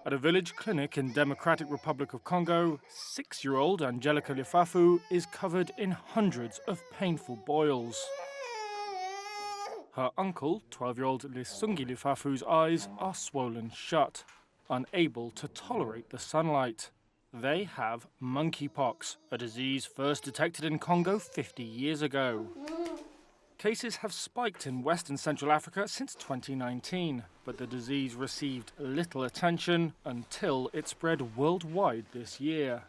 At a village clinic in Democratic Republic of Congo, 6-year-old Angelica Lifafu is covered in hundreds of painful boils. Her uncle, 12-year-old Lisungi Lifafu's eyes are swollen shut, unable to tolerate the sunlight. They have monkeypox, a disease first detected in Congo 50 years ago. Cases have spiked in West and Central Africa since 2019, but the disease received little attention until it spread worldwide this year.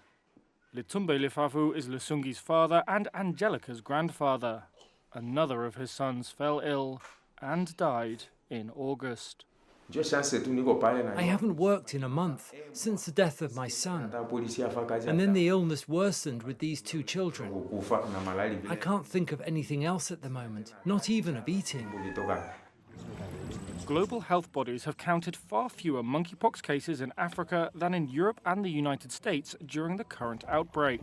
Litumbe Lifafu is Lusungi's father and Angelica's grandfather. Another of his sons fell ill and died in August. I haven't worked in a month since the death of my son. And then the illness worsened with these two children. I can't think of anything else at the moment, not even of eating. Global health bodies have counted far fewer monkeypox cases in Africa than in Europe and the United States during the current outbreak.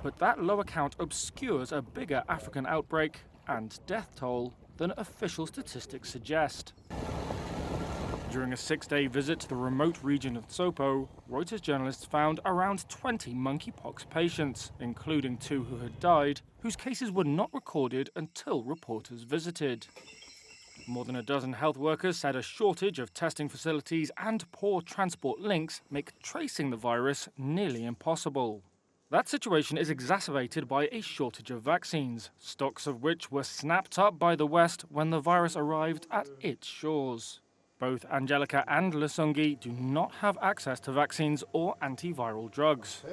But that lower count obscures a bigger African outbreak and death toll than official statistics suggest. During a 6-day visit to the remote region of Tsopo, Reuters journalists found around 20 monkeypox patients, including 2 who had died, whose cases were not recorded until reporters visited. More than a dozen health workers said a shortage of testing facilities and poor transport links make tracing the virus nearly impossible. That situation is exacerbated by a shortage of vaccines, stocks of which were snapped up by the West when the virus arrived at its shores. Both Angelica and Lusungi do not have access to vaccines or antiviral drugs.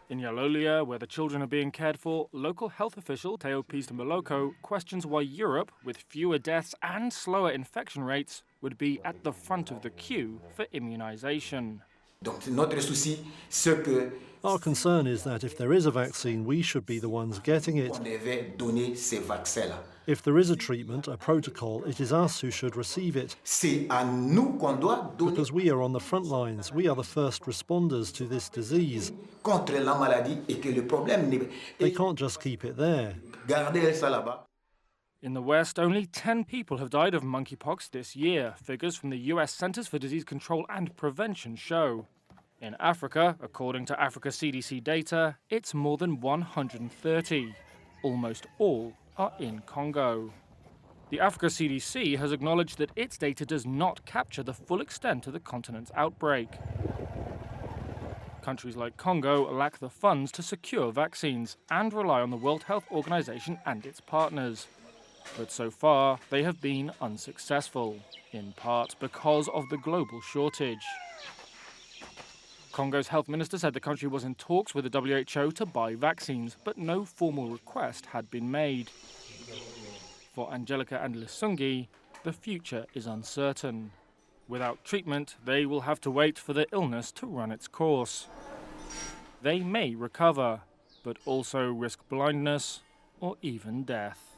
In Yalolia, where the children are being cared for, local health official Teo Pistamboloko questions why Europe, with fewer deaths and slower infection rates, would be at the front of the queue for immunization. Our concern is that if there is a vaccine, we should be the ones getting it. If there is a treatment, a protocol, it is us who should receive it. Because we are on the front lines, we are the first responders to this disease. They can't just keep it there. In the West, only 10 people have died of monkeypox this year, figures from the US Centers for Disease Control and Prevention show. In Africa, according to Africa CDC data, it's more than 130. Almost all are in Congo. The Africa CDC has acknowledged that its data does not capture the full extent of the continent's outbreak. Countries like Congo lack the funds to secure vaccines and rely on the World Health Organization and its partners. But so far, they have been unsuccessful, in part because of the global shortage. Congo's health minister said the country was in talks with the WHO to buy vaccines, but no formal request had been made. For Angelica and Lusungi, the future is uncertain. Without treatment, they will have to wait for the illness to run its course. They may recover, but also risk blindness or even death.